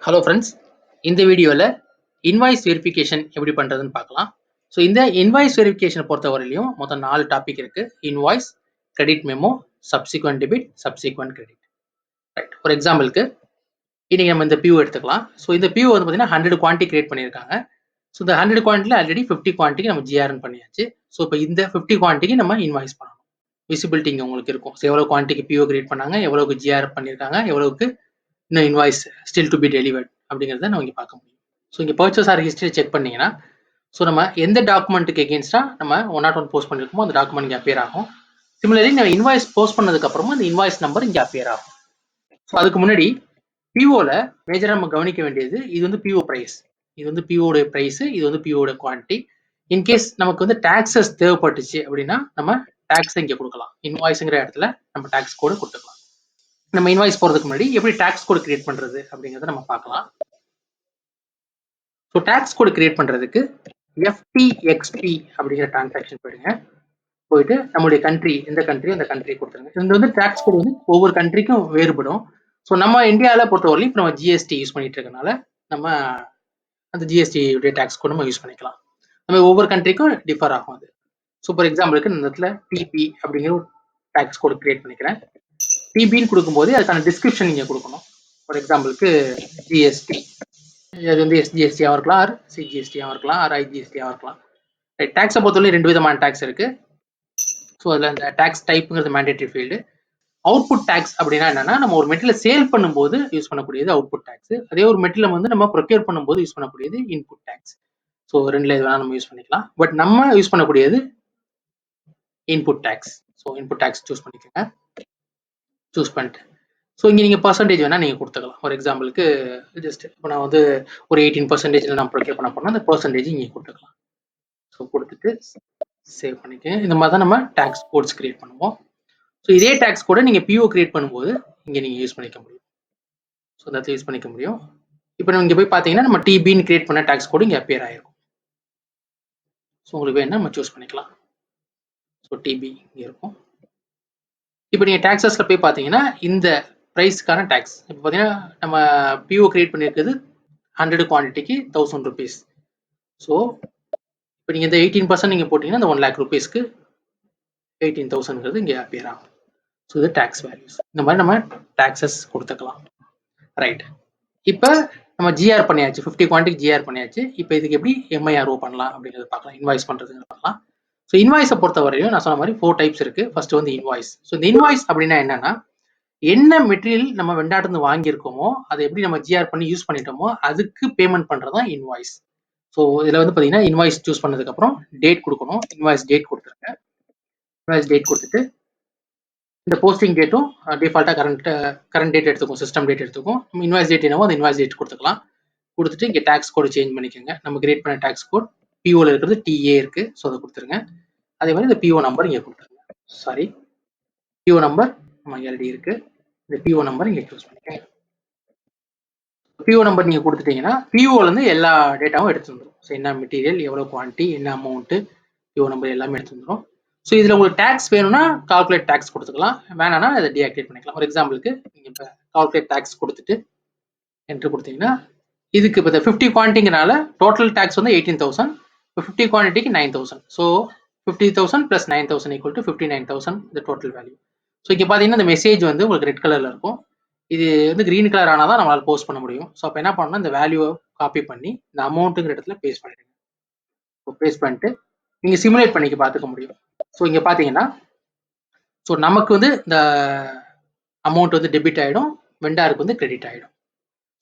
Hello friends, இந்த வீடியோவில் invoice verification எப்படி பண்ணுறதுன்னு பார்க்கலாம். ஸோ இந்த இன்வாய்ஸ் வெரிஃபிகேஷனை பொறுத்தவரையிலையும் மொத்தம் 4 டாபிக் இருக்குது. Invoice, credit memo, subsequent debit, subsequent credit. Right, ஒரு எக்ஸாம்பிளுக்கு இன்னைக்கு நம்ம இந்த பியூ எடுத்துக்கலாம். ஸோ இந்த பியூ வந்து பார்த்தீங்கன்னா 100 குவான்டிட்டி கிரியேட் பண்ணியிருக்காங்க. ஸோ இந்த 100 குவான்டிட்டியில் ஆல்ரெடி 50 குவான்டிட்டிக்கு நம்ம ஜிஆர்என் பண்ணியாச்சு. ஸோ இப்போ இந்த 50 குவான்டிட்டிக்கு நம்ம இன்வாய்ஸ் பண்ணணும். விசிபிலிட்டி இங்கே உங்களுக்கு இருக்கும். ஸோ எவ்வளோ குவான்டிட்டிக்கு பியூ கிரியேட் பண்ணாங்க, எவ்வளோக்கு ஜிஆர் பண்ணியிருக்காங்க, எவ்வளோக்கு இன்னும் invoice still to be delivered அப்படிங்கிறத நம்ம இங்கே பார்க்க முடியும். ஸோ இங்கே பர்ச்சேஸ் ஆர் ஹிஸ்ட்ரி செக் பண்ணீங்கன்னா, ஸோ நம்ம எந்த டாக்குமெண்ட்டுக்கு எகேன்ஸ்டாக நம்ம 101 போஸ்ட் பண்ணியிருக்கோமோ அந்த டாக்குமெண்ட் இங்கே அப்பியர் ஆகும். சிமிலர்லி நம்ம இன்வாய்ஸ் போஸ்ட் பண்ணதுக்கப்புறமா அந்த இன்வாய்ஸ் நம்பர் இங்கே அப்பியர் ஆகும். ஸோ அதுக்கு முன்னாடி பிஓவில் மேஜராக நம்ம கவனிக்க வேண்டியது, இது வந்து பிஓ ப்ரைஸ், இது வந்து பிஓடைய ப்ரைஸு, இது வந்து பிஓட குவான்டிட்டி. இன்கேஸ் நமக்கு வந்து டாக்ஸஸ் தேவைப்பட்டுச்சு அப்படின்னா நம்ம டாக்ஸ் இங்கே கொடுக்கலாம். இன்வாய்ஸுங்கிற இடத்துல நம்ம டாக்ஸ் கோடு கொடுத்துக்கலாம். நம்ம இன்வாய்ஸ் போகிறதுக்கு முன்னாடி எப்படி டாக்ஸ் கோடு கிரியேட் பண்ணுறது அப்படிங்கிறத நம்ம பார்க்கலாம். ஸோ டாக்ஸ் கோடு கிரியேட் பண்ணுறதுக்கு எஃப்டிஎக்ஸ்பி அப்படிங்கிற டிரான்சாக்ஷன் போயிடுங்க. போயிட்டு நம்மளுடைய கண்ட்ரி, எந்த கண்ட்ரியோ அந்த கண்ட்ரி கொடுத்துருங்க. இது வந்து டாக்ஸ் கோடு வந்து ஒவ்வொரு கண்ட்ரிக்கும் வேறுபடும். ஸோ நம்ம இந்தியாவில் பொறுத்தவரையும் இப்போ நம்ம ஜிஎஸ்டி யூஸ் பண்ணிட்டு இருக்கனால நம்ம அந்த ஜிஎஸ்டி உடைய டாக்ஸ் கோடு நம்ம யூஸ் பண்ணிக்கலாம். நம்ம ஒவ்வொரு கண்ட்ரிக்கும் டிஃபர் ஆகும் அது. ஸோ ஃபார் எக்ஸாம்பிளுக்கு இந்த இடத்துல டிபி அப்படிங்கிற ஒரு டாக்ஸ் கோடு கிரியேட் பண்ணிக்கிறேன். டிபின்னு கொடுக்கும்போது அதுக்கான டிஸ்கிரிப்ஷன் நீங்கள் கொடுக்கணும். ஃபார் எக்ஸாம்பிளுக்கு ஜிஎஸ்டி, இது வந்து எஸ்ஜிஎஸ்டியாக இருக்கலாம், ஆர் சிஜிஎஸ்டியாக இருக்கலாம், ஆர் ஐஜிஎஸ்டியாக இருக்கலாம். டேக்ஸை பொறுத்தவரை 2 விதமான டேக்ஸ் இருக்கு. ஸோ அதில் அந்த டேக்ஸ் டைப்புங்கிறது மேண்டேட்டரி ஃபீல்டு. அவுட்புட் டேக்ஸ் அப்படின்னா என்னன்னா, நம்ம ஒரு மெட்டீரியல் சேல் பண்ணும்போது யூஸ் பண்ணக்கூடியது அவுட்புட் டேக்ஸ். அதே ஒரு மெட்டீரியல் வந்து நம்ம ப்ரொக்யூர் பண்ணும்போது யூஸ் பண்ணக்கூடியது இன்புட் டேக்ஸ். ஸோ ரெண்டுல எது வேணால் நம்ம யூஸ் பண்ணிக்கலாம். பட் நம்ம யூஸ் பண்ணக்கூடியது input tax. So input tax choose பண்ணிக்கோங்க. சூஸ் பண்ணிட்டு ஸோ இங்கே நீங்கள் பர்சன்டேஜ் வேணால் நீங்கள் கொடுத்துக்கலாம். ஃபார் எக்ஸாம்பிளுக்கு ஜஸ்ட் இப்போ நான் வந்து ஒரு 18% நான் ப்ரொக்யூர் பண்ண போனால் அந்த பர்சன்டேஜ் இங்கே கொடுத்துக்கலாம். ஸோ கொடுத்துட்டு சேவ் பண்ணிக்கோங்க. இந்த மாதிரி தான் நம்ம டேக்ஸ் கோட்ஸ் கிரியேட் பண்ணுவோம். ஸோ இதே டேக்ஸ் கோடை நீங்கள் பிஓ கிரியேட் பண்ணும்போது இங்கே நீங்கள் யூஸ் பண்ணிக்க முடியும். ஸோ இந்த இடத்துல யூஸ் பண்ணிக்க முடியும். இப்போ நம்ம இங்கே போய் பார்த்தீங்கன்னா நம்ம டிபின்னு கிரியேட் பண்ண டேக்ஸ் கோடு இங்கே அப்பியர் ஆகிருக்கும். ஸோ உங்களுக்கு வேணால் நம்ம சூஸ் பண்ணிக்கலாம். ஸோ டிபி இங்கே இருக்கும். இப்போ நீங்கள் டேக்ஸஸில் போய் பார்த்தீங்கன்னா இந்த ப்ரைஸ்க்கான டேக்ஸ் இப்போ பார்த்தீங்கன்னா நம்ம பிஓ கிரியேட் பண்ணியிருக்கிறது 100 குவான்டிட்டிக்கு 1000 rupees. ஸோ இப்போ நீங்கள் இந்த 18% நீங்கள் போட்டிங்கன்னா இந்த 1 lakh rupeesக்கு 18,000ங்கிறது இங்கே அப்பியர் ஆகும். ஸோ இது டேக்ஸ் வேல்யூஸ். இந்த மாதிரி நம்ம டேக்ஸஸ் கொடுத்துக்கலாம். ரைட், இப்போ நம்ம ஜிஆர் பண்ணியாச்சு, 50 குவான்டிட்டி ஜிஆர் பண்ணியாச்சு. இப்போ இதுக்கு எப்படி எம்ஐஆர்ஓ பண்ணலாம் அப்படிங்கிறத பார்க்கலாம், இன்வாய்ஸ் பண்ணுறதுங்க பார்க்கலாம். ஸோ இன்வாய்ஸை பொறுத்தவரையும் நான் சொன்ன மாதிரி 4 டைப்ஸ் இருக்கு. ஃபர்ஸ்ட் வந்து இன்வாய்ஸ். ஸோ இந்த இன்வாய்ஸ் அப்படின்னா என்னன்னா, என்ன மெட்டீரியல் நம்ம வெண்டாட்டிருந்து வாங்கியிருக்கோமோ அதை எப்படி நம்ம ஜிஆர் பண்ணி யூஸ் பண்ணிட்டோமோ அதுக்கு பேமெண்ட் பண்ணுறது தான் இன்வாய்ஸ். ஸோ இதில் வந்து பார்த்தீங்கன்னா இன்வாய்ஸ் சூஸ் பண்ணதுக்கப்புறம் டேட் கொடுக்கணும். இன்வாய்ஸ் டேட் கொடுத்துருங்க. இன்வாய்ஸ் டேட் கொடுத்துட்டு இந்த போஸ்டிங் டேட்டும் டிஃபால்ட்டாக கரண்ட் டேட் எடுத்துக்கும், சிஸ்டம் டேட் எடுத்துக்கும். நம்ம இன்வாய்ஸ் டேட் என்னவோ அந்த இன்வாய்ஸ் டேட் கொடுத்துக்கலாம். கொடுத்துட்டு இங்கே டேக்ஸ் கோடு சேஞ்ச் பண்ணிக்கோங்க. நம்ம கிரியேட் பண்ண டேக்ஸ் கோட் பிஓவில் இருக்கிறது டிஏ இருக்கு. ஸோ அதை கொடுத்துருங்க. அதே மாதிரி இந்த பிஓ நம்பர் இங்கே கொடுத்துருங்க. சாரி, பிஓ நம்பர் நம்ம ஆல்ரெடி இருக்கு. இந்த பிஓ நம்பர் இங்கே சூஸ் பண்ணிக்கோங்க. பிஓ நம்பர் நீங்கள் கொடுத்துட்டீங்கன்னா பிஓலேருந்து எல்லா டேட்டாவும் எடுத்து வந்துடும். ஸோ என்ன மெட்டீரியல், எவ்வளோ குவான்டிட்டி, என்ன அமௌண்ட்டு, பிஓ நம்பர் எல்லாமே எடுத்து வந்துடும். ஸோ இதில் உங்களுக்கு டேக்ஸ் வேணும்னா கால்குலேட் டேக்ஸ் கொடுத்துக்கலாம், வேணான்னா அதை டீஆக்டிவேட் பண்ணிக்கலாம். ஒரு எக்ஸாம்பிளுக்கு நீங்கள் இப்போ கால்குலேட் டேக்ஸ் கொடுத்துட்டு என்ட்ரு கொடுத்தீங்கன்னா இதுக்கு இப்போ 50 குவான்டிட்டிங்கிறனால டோட்டல் டேக்ஸ் வந்து 18,000, இப்போ 50 குவான்டிட்டிக்கு 9,000. ஸோ 50,000 + 9,000 = 59,000 இந்த டோட்டல் வேல்யூ. ஸோ இங்கே பார்த்தீங்கன்னா இந்த மெசேஜ் வந்து உங்களுக்கு ரெட் கலரில் இருக்கும். இது வந்து கிரீன் கலர் ஆனால் தான் நம்மளால் போஸ்ட் பண்ண முடியும். ஸோ அப்போ என்ன பண்ணணும்னா இந்த வேல்யூவை காப்பி பண்ணி இந்த அமௌண்ட்டுங்கிற இடத்துல பேஸ்ட் பண்ணிடுங்க. ஸோ பேஸ்ட் பண்ணிட்டு நீங்கள் சிமுலேட் பண்ணிக்க பார்த்துக்க முடியும். ஸோ இங்கே பார்த்தீங்கன்னா ஸோ நமக்கு வந்து இந்த அமௌண்ட் வந்து டெபிட் ஆகிடும், வெண்டாருக்கு வந்து கிரெடிட் ஆகிடும்.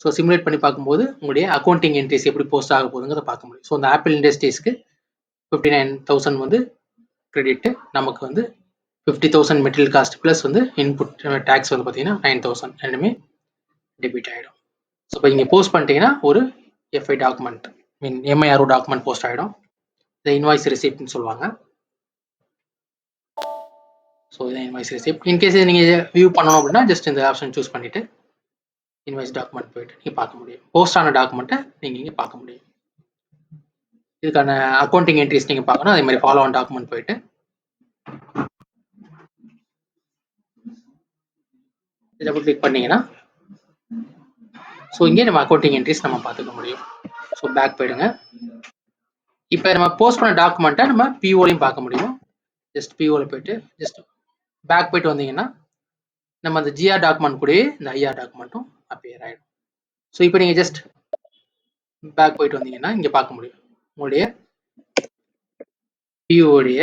ஸோ சிமுலேட் பண்ணி பார்க்கும்போது உங்களுடைய அக்கௌண்டிங் என்ட்ரிஸ் எப்படி போஸ்ட் ஆக போகுதுங்கிறத பார்க்க முடியும். ஸோ இந்த ஆப்பிள் இண்டஸ்ட்ரீஸ்க்கு 59,000 வந்து கிரெடிட்டு, நமக்கு வந்து 50,000 மெட்டீரியல் காஸ்ட் ப்ளஸ் வந்து இன்புட் டேக்ஸ் வந்து பார்த்தீங்கன்னா 9,000 ரெண்டுமே டெபிட் ஆகிடும். ஸோ இப்போ இங்கே போஸ்ட் பண்ணிட்டீங்கன்னா ஒரு எஃப்ஐ டாக்குமெண்ட், எம்ஐஆர்ஓ டாக்குமெண்ட் போஸ்ட் ஆகிடும். இதை இன்வாய்ஸ் ரிசிப்ட்னு சொல்லுவாங்க. ஸோ இதை இன்வாய்ஸ் ரிசிப்ட். இன்கேஸ் நீங்கள் வியூ பண்ணணும் அப்படின்னா ஜஸ்ட் இந்த ஆப்ஷன் சூஸ் பண்ணிவிட்டு இன்வாய்ஸ் டாக்குமெண்ட் போயிட்டு நீங்கள் பார்க்க முடியும். போஸ்ட் ஆன டாக்குமெண்ட்டை நீங்கள் இங்கே பார்க்க முடியும். இதுக்கான அக்கௌண்டிங் என்ட்ரிஸ் நீங்கள் பார்க்கணும். அதே மாதிரி ஃபாலோ ஆன் டாக்குமெண்ட் போயிட்டு டபுள் கிளிக் பண்ணீங்கன்னா ஸோ இங்கே நம்ம அக்கௌண்டிங் என்ட்ரிஸ் நம்ம பார்த்துக்க முடியும். ஸோ பேக் போயிடுங்க. இப்போ நம்ம போஸ்ட் பண்ண டாக்குமெண்ட்டை நம்ம பிஓலையும் பார்க்க முடியும். ஜஸ்ட் பிஓவில் போயிட்டு ஜஸ்ட் பேக் போயிட்டு வந்தீங்கன்னா நம்ம அந்த ஜிஆர் டாக்குமெண்ட் கூடயே இந்த ஐஆர் டாக்குமெண்ட்டும் அப்பியர் ஆகிடும். ஸோ இப்போ நீங்கள் ஜஸ்ட் பேக் போயிட்டு வந்தீங்கன்னா இங்கே பார்க்க முடியும் உங்களுடைய பிஓடைய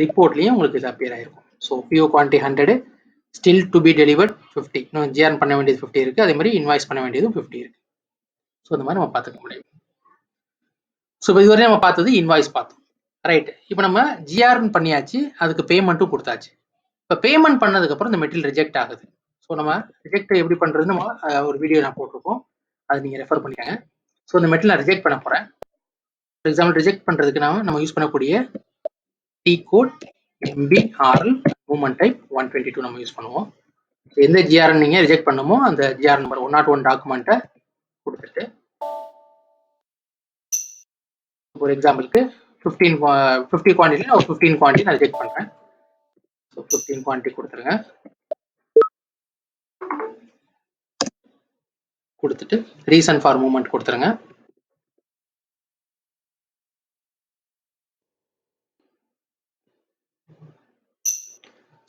ரிப்போர்ட்லேயும் உங்களுக்கு இது அப்பியர் ஆகிருக்கும். So PO quantity 100, still to be delivered 50, இன்னும் ஜிஆர் பண்ண வேண்டியது 50 இருக்குது, அதே மாதிரி இன்வாய்ஸ் பண்ண வேண்டியதும் 50 இருக்குது. ஸோ இந்த மாதிரி நம்ம பார்த்துக்க முடியும். ஸோ இப்போ இதுவரை நம்ம பார்த்தது இன்வாய்ஸ் பார்த்தோம், ரைட். இப்போ நம்ம ஜிஆர்னு பண்ணியாச்சு, அதுக்கு பேமெண்ட்டும் கொடுத்தாச்சு. இப்போ பேமெண்ட் பண்ணதுக்கப்புறம் இந்த மெட்டீரியல் ரிஜெக்ட் ஆகுது. ஸோ நம்ம ரிஜெக்ட் எப்படி பண்ணுறதுன்னு நம்ம ஒரு வீடியோ நான் போட்டிருக்கோம், அது நீங்கள் ரெஃபர் பண்ணிக்கோங்க. ஸோ இந்த மெட்டீரியல் நான் ரிஜெக்ட் பண்ண போகிறேன். ஃபார் எக்ஸாம்பிள் ரிஜெக்ட் பண்ணுறதுக்கு நம்ம யூஸ் பண்ணக்கூடிய T code MBRL movement type 122 நம்ம யூஸ் பண்ணுவோம். எந்த ஜிஆர் நீங்கள் ரிஜெக்ட் பண்ணுமோ அந்த ஜிஆர் நம்பர் 101 டாக்குமெண்ட்டை கொடுத்துட்டு, ஒரு எக்ஸாம்பிளுக்கு 50 குவான்டிட்டியில் நான் 15 குவான்டிட்டி நான் ரிஜெக்ட் பண்ணுறேன். ஸோ 15 குவான்டிட்டி கொடுத்துருங்க. கொடுத்துட்டு ரீசன் ஃபார் மூவ்மெண்ட் கொடுத்துருங்க.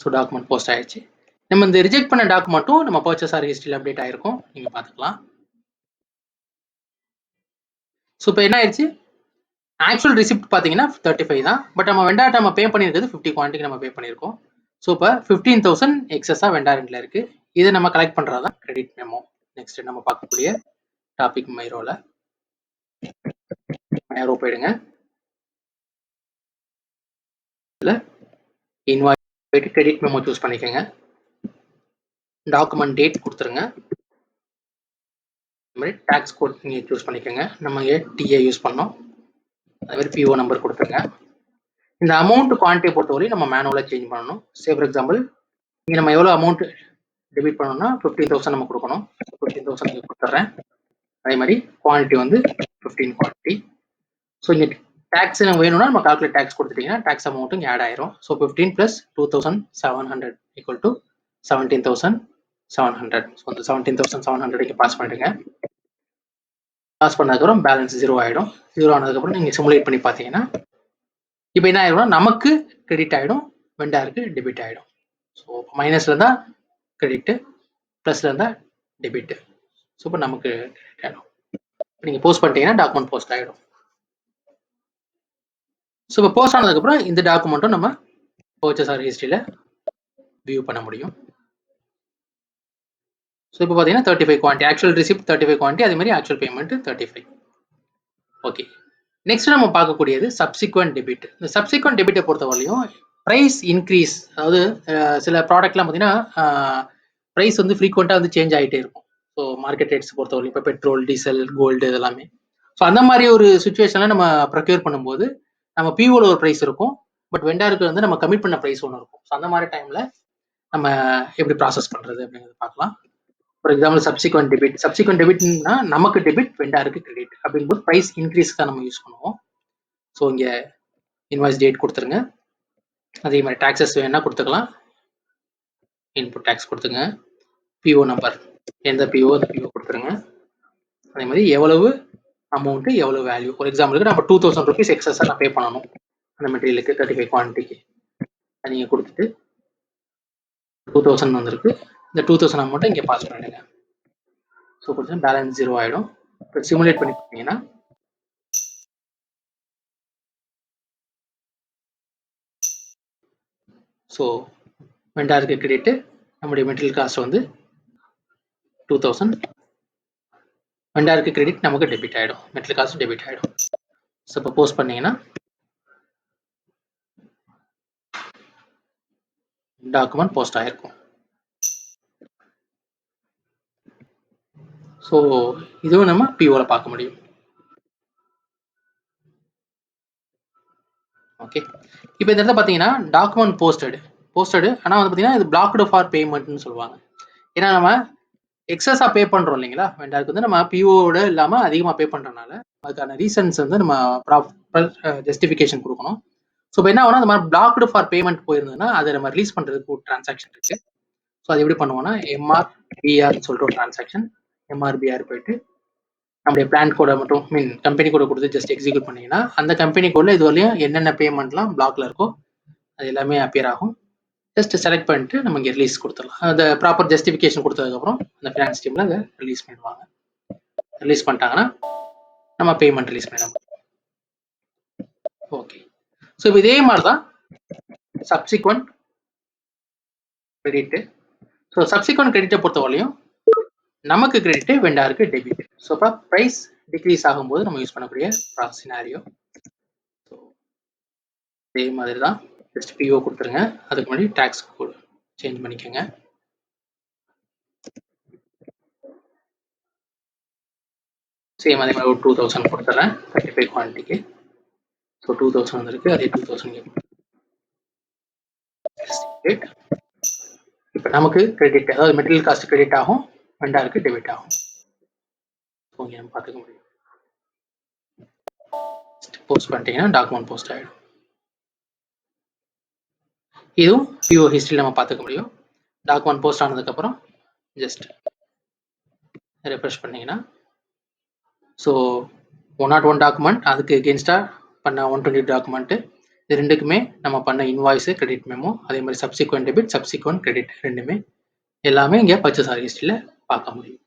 ஸோ டாக்குமெண்ட் போஸ்ட் ஆயிடுச்சு. நம்ம இந்த ரிஜெக்ட் பண்ண டாக்குமெண்ட்டும் நம்ம பர்ச்சேஸ் ஆர் ஹிஸ்ட்ரியில் அப்டேட் ஆயிருக்கும், நீங்கள் பார்த்துக்கலாம். ஸோ இப்போ என்ன ஆயிடுச்சு, ஆக்சுவல் ரிசிப்ட் பார்த்தீங்கன்னா 35 தான், பட் நம்ம வெண்டார் நம்ம பே பண்ணியிருக்கிறது 50 குவான்டிட்டி நம்ம பே பண்ணியிருக்கோம். ஸோ இப்போ 15,000 எக்ஸஸாக வெண்டாரில் இருக்கு. இதை நம்ம கலெக்ட் பண்ணுறது தான் கிரெடிட் மெமோ. நெக்ஸ்ட் நம்ம பார்க்கக்கூடிய டாபிக் மைரோவில் மைரோ போயிடுங்க. இதில் இன்வாய்ஸ் போயிட்டு கிரெடிட் மெமோ சூஸ் பண்ணிக்கோங்க. டாக்குமெண்ட் டேட் கொடுத்துருங்க. இந்த மாதிரி டேக்ஸ் கோட் நீங்கள் சூஸ் பண்ணிக்கோங்க. நம்ம டிஏ யூஸ் பண்ணோம். அதே மாதிரி பிஓ நம்பர் கொடுத்துருங்க. இந்த அமௌண்ட் குவான்டிட்டியை பொறுத்தவரையும் நம்ம மேனுவலாக சேஞ்ச் பண்ணணும். சே ஃபார் எக்ஸாம்பிள் இங்கே நம்ம எவ்வளோ அமௌண்ட் டெபிட் பண்ணணும்னா 15,000 நம்ம கொடுக்கணும். 15,000 இங்கே கொடுத்துட்றேன். அதே மாதிரி குவான்டிட்டி வந்து 15 குவான்டிட்டி. ஸோ இங்கே டேக்ஸ் நம்ம வேணும்னா நம்ம கால்குலேட் டேக்ஸ் கொடுத்துட்டீங்கன்னா டேக்ஸ் அமௌண்ட்டு இங்கே ஆட் ஆயிரும். ஸோ 15 + 2,700 = 17,700. ஸோ அந்த 17,700 இங்கே பாஸ் பண்ணிடுங்க. பாஸ் பண்ணதுக்கப்புறம் பேலன்ஸ் 0 ஆகிடும். 0 ஆனதுக்கப்புறம் நீங்கள் சிமுலேட் பண்ணி பார்த்தீங்கன்னா இப்போ என்ன ஆகிடும்னா நமக்கு கிரெடிட் ஆகிடும், வெண்டாருக்கு டெபிட் ஆகிடும். ஸோ மைனஸில் இருந்தால் கிரெடிட்டு, ப்ளஸில் இருந்தால் டெபிட்டு. ஸோ இப்போ நமக்கு கிரெடிட் ஆகிடும். நீங்கள் போஸ்ட் பண்ணிட்டீங்கன்னா டாக்குமெண்ட் போஸ்ட் ஆகிடும். ஸோ இப்போ போஸ்ட் ஆனதுக்கப்புறம் இந்த டாக்குமெண்ட்டும் நம்ம பர்ச்சேஸ் ஆர் ஹிஸ்ட்ரியில் வியூ பண்ண முடியும். ஸோ இப்போ பார்த்தீங்கன்னா 35 குவான்டிட்டி, ஆக்சுவல் ரிசிப்ட் 35 குவான்டிட்டி, அதே மாதிரி ஆக்சுவல் பேமெண்ட் 35. ஓகே, நெக்ஸ்ட் நம்ம பார்க்கக்கூடியது சப்சிக்வெண்ட் டெபிட். இந்த சப்சிக்வெண்ட் டெபிட்டை பொறுத்தவரையும் ப்ரைஸ் இன்க்ரீஸ், அதாவது சில ப்ராடக்ட்லாம் பார்த்தீங்கன்னா ப்ரைஸ் வந்து ஃப்ரீக்வெண்ட்டாக வந்து சேஞ்ச் ஆகிட்டே இருக்கும். ஸோ மார்க்கெட் ரேட்ஸ் பொறுத்தவரையும் இப்போ பெட்ரோல், டீசல், கோல்டு இதெல்லாமே. ஸோ அந்த மாதிரி ஒரு சுச்சுவேஷனில் நம்ம ப்ரொக்யூர் பண்ணும்போது நம்ம பிஓவில் ஒரு ப்ரைஸ் இருக்கும், பட் வெண்டாருக்கு வந்து நம்ம கமிட் பண்ண ப்ரைஸ் ஒன்று இருக்கும். ஸோ அந்த மாதிரி டைமில் நம்ம எப்படி ப்ராசஸ் பண்ணுறது அப்படிங்கிறத பார்க்கலாம். ஃபார் எக்ஸாம்பிள் சப்சிக்வெண்ட் டெபிட்னா நமக்கு டெபிட், வெண்டாருக்கு கிரெடிட் அப்படிங்கும்போது ப்ரைஸ் இன்க்ரீஸ் தான் நம்ம யூஸ் பண்ணுவோம். ஸோ இங்கே இன்வாய்ஸ் டேட் கொடுத்துருங்க. அதே மாதிரி டாக்ஸஸ் வேணா கொடுத்துக்கலாம். இன்புட் டேக்ஸ் கொடுத்துங்க. பிஓ நம்பர், எந்த பிஓ அந்த பிஓ கொடுத்துருங்க. அதே மாதிரி எவ்வளவு அமௌண்ட்டு, எவ்வளோ வேல்யூ. ஃபார் எக்ஸாம்பிளுக்கு நம்ம 2,000 rupees எக்ஸஸாக நான் பே பண்ணணும் அந்த மெட்டீரியலுக்கு 35 குவான்டிட்டிக்கு. நீங்கள் கொடுத்துட்டு 2,000 வந்திருக்கு, இந்த 2,000 அமௌண்ட்டை இங்கே பாஸ் பண்ணிடுங்க. ஸோ கொடுத்து பேலன்ஸ் 0 ஆகிடும். இப்போ சிமுலேட் பண்ணி பார்த்தீங்கன்னா ஸோ வெண்டாருக்கு கிரெடிட்டு, நம்முடைய மெட்டீரியல் காஸ்ட் வந்து 2,000, வெண்டாருக்கு கிரெடிட், நமக்கு டெபிட் ஆகிடும், மெட்டீரியல் காஸ்ட் டெபிட் ஆகிடும். ஸோ இப்போ போஸ்ட் பண்ணீங்கன்னா டாக்குமெண்ட் போஸ்ட் ஆகிருக்கும். ஸோ இதுவும் நம்ம பிஓவில் பார்க்க முடியும். ஓகே, இப்போ இந்த இடத்துல பார்த்தீங்கன்னா டாக்குமெண்ட் போஸ்டடு, ஆனால் வந்து பார்த்தீங்கன்னா இது பிளாக்டு ஃபார் பேமெண்ட்னு சொல்லுவாங்க. ஏன்னா நம்ம எக்ஸஸாக பே பண்ணுறோம் இல்லைங்களா, வெண்டாருக்கு வந்து நம்ம பிஓவோட இல்லாமல் அதிகமாக பே பண்ணுறதுனால அதுக்கான ரீசன்ஸ் வந்து நம்ம ப்ராப்பர் ஜஸ்டிஃபிகேஷன் கொடுக்கணும். ஸோ இப்போ என்ன ஆகும்னா அந்த மாதிரி பிளாக்டு ஃபார் பேமெண்ட் போயிருந்ததுன்னா அதை நம்ம ரிலீஸ் பண்ணுறதுக்கு ஒரு டிரான்சாக்ஷன் இருக்குது. ஸோ அது எப்படி பண்ணுவோம்னா MRBR சொல்லிட்டு ஒரு டிரான்சாக்ஷன், MRBR போயிட்டு நம்முடைய பிளான் கோடை மட்டும் மீன் கம்பெனி கோடை கொடுத்து ஜஸ்ட் எக்ஸிக்யூட் பண்ணீங்கன்னா அந்த கம்பெனி கோடில் இது வரையும் என்னென்ன பேமெண்ட்லாம் பிளாக்ல இருக்கோ அது எல்லாமே அப்பியர் ஆகும். ஜஸ்ட் செலக்ட் பண்ணிட்டு நம்ம இங்கே ரிலீஸ் கொடுத்துடலாம். அந்த ப்ராப்பர் ஜஸ்டிஃபிகேஷன் கொடுத்ததுக்கப்புறம் அந்த ஃபினான்ஸ் டீமில் அதை ரிலீஸ் பண்ணிடுவாங்க. ரிலீஸ் பண்ணிட்டாங்கன்னா நம்ம பேமெண்ட் ரிலீஸ் பண்ணிடலாம். ஓகே, ஸோ இப்போ இதே மாதிரி தான் சப்சிக்வெண்ட் கிரெடிட்டு. ஸோ சப்சிக்வெண்ட் கிரெடிட்டை பொறுத்தவரையும் நமக்கு கிரெடிட்டு வெண்டாருக்கு டெபிட். ஸோ இப்போ ப்ரைஸ் டிக்ரீஸ் ஆகும்போது நம்ம யூஸ் பண்ணக்கூடிய சினாரியோ. ஸோ இதே மாதிரி தான் ஜஸ்ட் பிஓ கொடுத்துருங்க. அதுக்கு முன்னாடி டேக்ஸ் கோட் சேஞ்ச் பண்ணிக்கோங்க. சேம் அதே மாதிரி ஒரு 2000 கொடுத்துறேன் 35 குவான்டிட்டிக்கு. ஸோ 2000 வந்துருக்கு, அதே 2000 இப்போ நமக்கு கிரெடிட், அதாவது மெட்டீரியல் காஸ்ட் கிரெடிட் ஆகும், வெண்டாருக்கு டெபிட் ஆகும். ஸோ இங்கே நம்ம பார்த்துக்க முடியும். போஸ்ட் பண்ணிட்டீங்கன்னா டாக்குமெண்ட் போஸ்ட் ஆகிடும். இதுவும் பிஓ ஹிஸ்ட்ரி நம்ம பார்த்துக்க முடியும். டாக்குமெண்ட் போஸ்ட் ஆனதுக்கப்புறம் ஜஸ்ட் ரெஃப்ரெஷ் பண்ணீங்கன்னா ஸோ 101 டாக்குமெண்ட், அதுக்கு எகென்ஸ்டாக பண்ண 120 டாக்குமெண்ட்டு, இது ரெண்டுக்குமே நம்ம பண்ண இன்வாய்ஸு, கிரெடிட் மெமோ, அதே மாதிரி சப்சிக்வெண்ட் டெபிட், சப்சிக்வெண்ட் கிரெடிட் ரெண்டுமே எல்லாமே இங்கே பர்ச்சேஸ் ஆர்டர் ஹிஸ்ட்ரியில் பார்க்க முடியும்.